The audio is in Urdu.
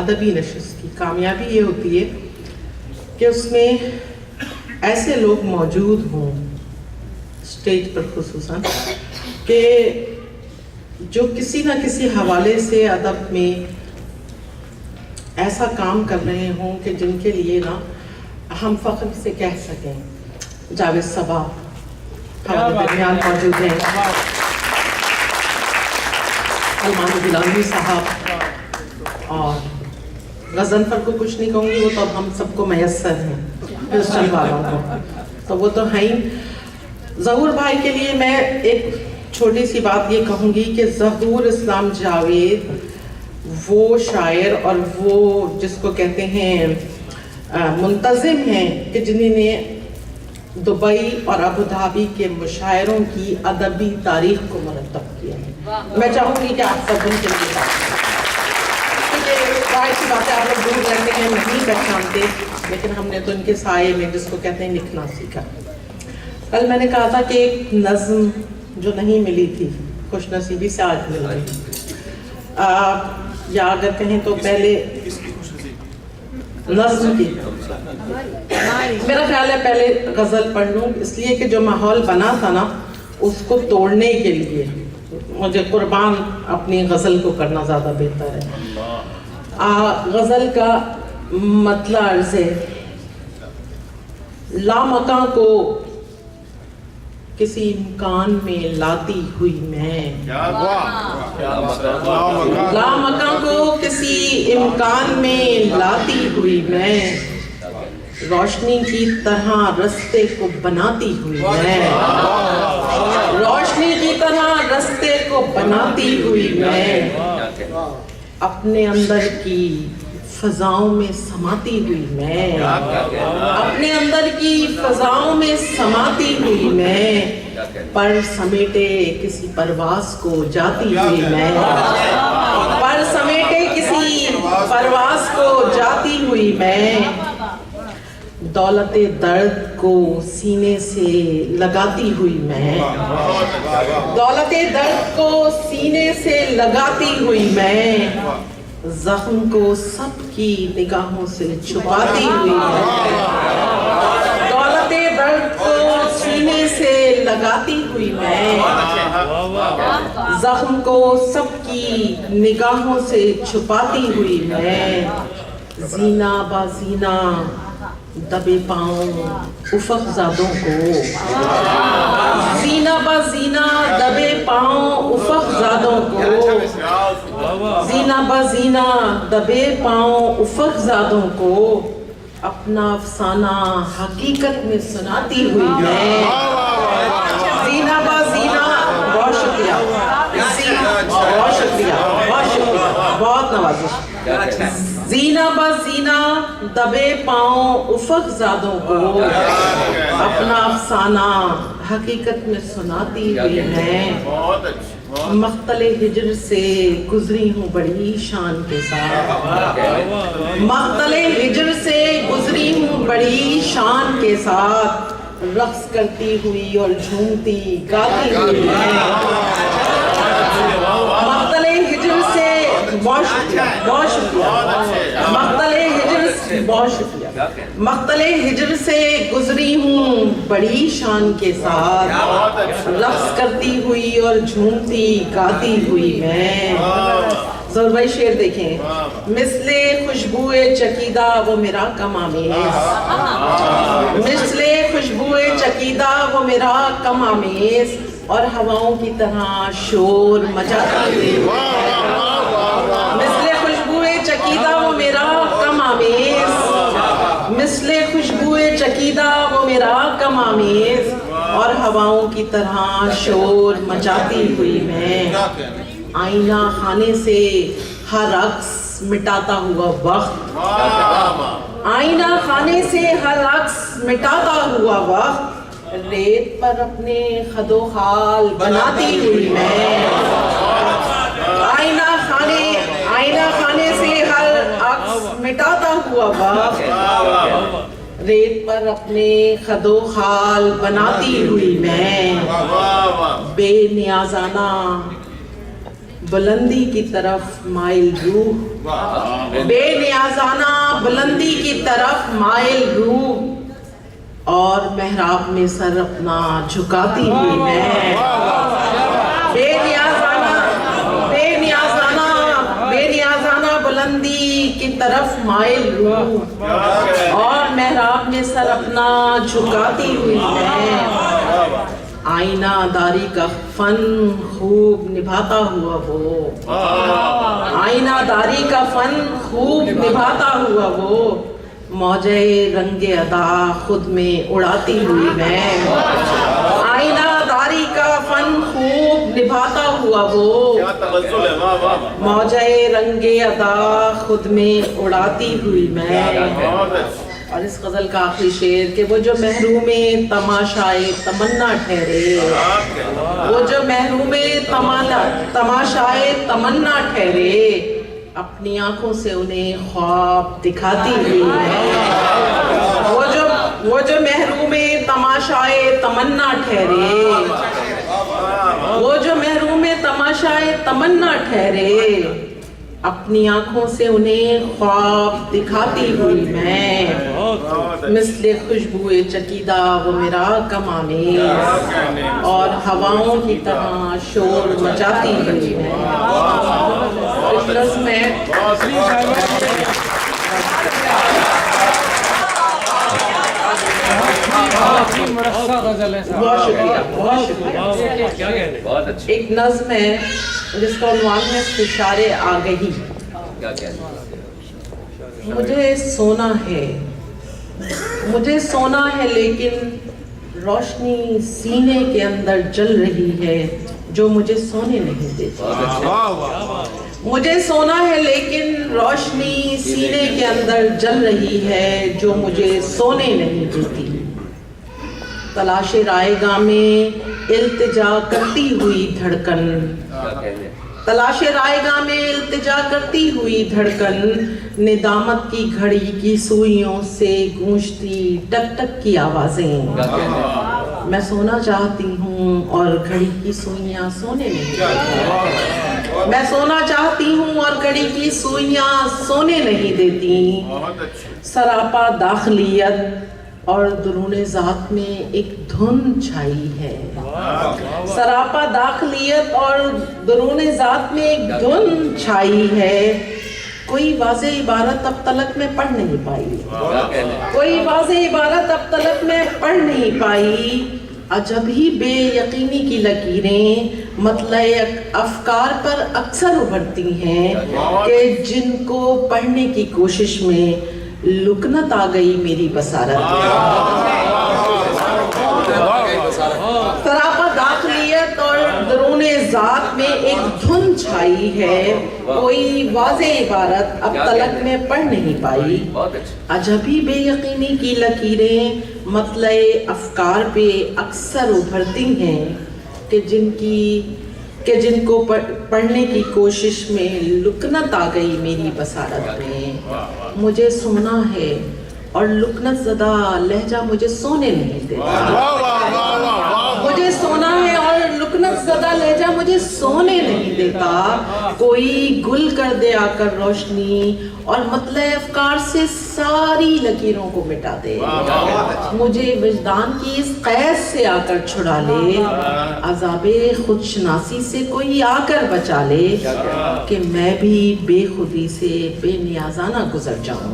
ادبی نشست کی کامیابی یہ ہوتی ہے کہ اس میں ایسے لوگ موجود ہوں اسٹیج پر خصوصاً کہ جو کسی نہ کسی حوالے سے ادب میں ایسا کام کر رہے ہوں کہ جن کے لیے نا ہم فخر سے کہہ سکیں. جاوید صبا ہمارے درمیان موجود ہیں, سلمان غلامی صاحب, اور غضنفر کو کچھ نہیں کہوں گی, وہ تو ہم سب کو میسر ہیں کرسچن والوں کو, تو وہ تو ہیں. ظہور بھائی کے لیے میں ایک چھوٹی سی بات یہ کہوں گی کہ ظہور اسلام جاوید وہ شاعر اور وہ جس کو کہتے ہیں منتظم ہیں کہ جنہوں نے دبئی اور ابوظہبی کے مشاعروں کی ادبی تاریخ کو مرتب کیا ہے. میں چاہوں گی کہ آپ سب ان کے لیے ظاہر سی بات ہے آپ لوگ دور رہتے ہیں نہیں پہچانتے, لیکن ہم نے تو ان کے سائے میں جس کو کہتے ہیں لکھنا سیکھا. کل میں نے کہا تھا کہ ایک نظم جو نہیں ملی تھی خوش نصیبی سے آج مل گئی, یا اگر کہیں تو پہلے نظم کی, میرا خیال ہے پہلے غزل پڑھ لوں, اس لیے کہ جو ماحول بنا تھا نا اس کو توڑنے کے لیے مجھے قربان اپنی غزل کو کرنا زیادہ بہتر ہے. غزل کا مطلع عرض ہے, لامکاں کو کسی امکان میں لاتی ہوئی میں, لامکاں کو کسی امکان میں لاتی ہوئی میں, روشنی کی طرح رستے کو بناتی ہوئی میں, روشنی کی طرح رستے کو بناتی ہوئی میں, اپنے اندر کی فضاؤں میں سماتی ہوئی میں, اپنے اندر کی فضاؤں میں سماتی ہوئی میں, پر سمیٹے کسی پرواز کو جاتی ہوئی میں, پر سمیٹے کسی پرواز کو جاتی ہوئی میں, دولت درد کو سینے سے لگاتی ہوئی میں, دولت درد کو سینے سے لگاتی ہوئی میں, زخم کو سب کی نگاہوں سے چھپاتی ہوئی میں, دولت درد کو سینے سے لگاتی ہوئی میں, زخم کو سب کی نگاہوں سے چھپاتی ہوئی میں, زینہ با زینہ دبے پاؤں افق زادوں کو, زینہ با زینہ دبے پاؤں افق زادوں کو, زینہ با زینہ دبے پاؤں افق زادوں کو, اپنا افسانہ حقیقت میں سناتی ہوئی میں, زینہ با زینہ, بہت شکریہ, بہت شکریہ, بہت شکریہ, بہت نوازش. زینہ با زینہ دبے پاؤں افق زادوں کو, اپنا افسانہ حقیقت میں سناتی ہوئی میں, مقتل ہجر سے گزری ہوں بڑی شان کے ساتھ, مقتل ہجر سے گزری ہوں بڑی شان کے ساتھ, رقص کرتی ہوئی اور جھومتی گاتی ہوئی میں, مقتل ہجر سے, بہت شکریہ, بہت شکریہ, مقتل ہجر سے, بہت شکریہ, مقتل ہجر سے گزری ہوں بڑی شان کے ساتھ, رقص کرتی ہوئی اور جھومتی گاتی ہوئی میں. ظہور بھائی شعر دیکھیں, مثل خوشبوئے چکیدہ وہ میرا کم آمیز, مثل خوشبوئے چکیدہ وہ میرا کم آمیز, اور ہواؤں کی طرح شور مچاتی ہوئی میں, مثل خوشبوئے چکیدہ وہ میرا کم آمیز, مثل خوشبوئے چکیدہ وہ میرا کم آمیز, اور ہواؤں کی طرح شور مچاتی ہوئی میں, آئینہ خانے سے ہر عکس مٹاتا ہوا وقت, آئینہ خانے سے ہر عکس مٹاتا ہوا وقت, ریت پر اپنے خد و خال بناتی ہوئی میں, آئینہ خانے سے ہر عکس مٹاتا ہوا وقت, ریت پر اپنے خد و خال بناتی ہوئی میں, بے نیازانہ بلندی کی طرف مائل روح, بے نیازانہ بلندی کی طرف مائل روح اور محراب میں سر اپنا جھکاتی ہوئی میں بے نیازانہ بلندی کی طرف مائل روح اور محراب میں سر اپنا جھکاتی ہوئی میں آئینہ داری کا فن خوب نبھاتا ہوا وہ آئینہ داری کا فن خوب نبھاتا ہوا وہ موجے رنگ ادا خود میں اڑاتی ہوئی میں آئینہ داری کا فن خوب نبھاتا ہوا وہ موجے رنگ ادا خود میں اڑاتی ہوئی میں اور اس غزل کا آخری شعر کہ وہ جو محروم تماشائے تمنا ٹھہرے وہ جو محروم تماشائے تمنا ٹھہرے اپنی آنکھوں سے انہیں خواب دکھاتی ہوئی ہے وہ جو محروم تماشائے تمنا ٹھہرے وہ جو محروم تماشائے تمنا ٹھہرے اپنی آنکھوں سے انہیں خواب دکھاتی ہوئی میں مثل خوشبوئے چکیدہ وہ میرا کمامیز اور ہواؤں کی طرح شور مچاتی ہوئی میں اس نظم میں بہت شکریہ ایک نظم ہے جس کا عنوان ہے فشار آگہی مجھے سونا ہے لیکن روشنی سینے کے اندر جل رہی ہے جو مجھے سونے نہیں دیتی مجھے سونا ہے لیکن روشنی سینے کے اندر جل رہی ہے جو مجھے سونے نہیں دیتی تلاش رائے گاہ میں التجا کرتی ہوئی دھڑکن تلاش رائے گاہ میں التجا کرتی ہوئی دھڑکن ندامت کی گھڑی کی سوئیوں سے گونجتی ٹک ٹک کی آوازیں میں سونا چاہتی ہوں اور گھڑی کی سوئیاں سونے نہیں دیتی میں سونا چاہتی ہوں اور گھڑی کی سوئیاں سونے نہیں دیتی سراپا داخلیت اور درون ذات میں ایک دھن چھائی ہے سراپا داخلیت اور درون ذات میں ایک دھن چھائی ہے کوئی واضح عبارت اب تلک میں پڑھ نہیں پائی کوئی واضح عبارت اب تلک میں پڑھ نہیں پائی عجب ہی بے یقینی کی لکیریں مطلع افکار پر اکثر ابھرتی ہیں کہ جن کو پڑھنے کی کوشش میں لکنت آ گئی میری بصارت سراپا داخلیت اور درون ذات میں ایک دھن چھائی ہے کوئی واضح عبارت اب تلک میں پڑھ نہیں پائی عجب ہی بے یقینی کی لکیریں مطلع افکار پہ اکثر ابھرتی ہیں کہ جن کو پڑھنے کی کوشش میں لکنت آ گئی میری بصارت میں مجھے سونا ہے اور لکنت زدہ لہجہ مجھے سونے نہیں دیتا مجھے سونا ہے اور لکنت زدہ لہجہ مجھے سونے نہیں دیتا کوئی گل کر دے آ کر روشنی اور مطلع افکار سے ساری لکیروں کو مٹا دے مجھے وجدان کی اس قید سے آ کر چھڑا لے عذاب خود شناسی سے کوئی آ کر بچا لے کہ میں بھی بے خودی سے بے نیازانہ گزر جاؤں